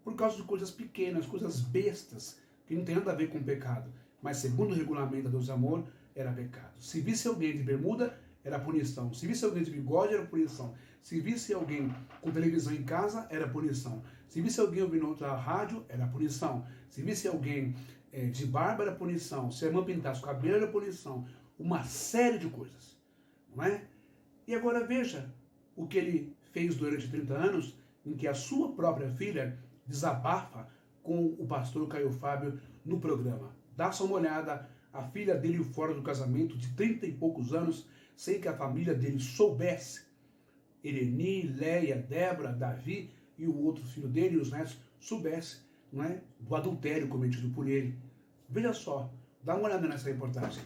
por causa de coisas pequenas, coisas bestas, que não tem nada a ver com pecado. Mas segundo o regulamento da Deus Amor, era pecado. Se visse alguém de bermuda, era punição. Se visse alguém de bigode, era punição. Se visse alguém com televisão em casa, era punição. Se visse alguém ouvindo outra rádio, era punição. Se visse alguém de barba, era punição. Se a irmã pintasse o cabelo, era punição. Uma série de coisas. Não é? E agora veja o que ele fez durante 30 anos, em que a sua própria filha desabafa com o pastor Caio Fábio no programa. Dá só uma olhada, a filha dele fora do casamento, de 30 e poucos anos, sem que a família dele soubesse. Eleni, Leia, Débora, Davi e o outro filho dele, os netos, soubesse, não é? Do adultério cometido por ele. Veja só, dá uma olhada nessa reportagem.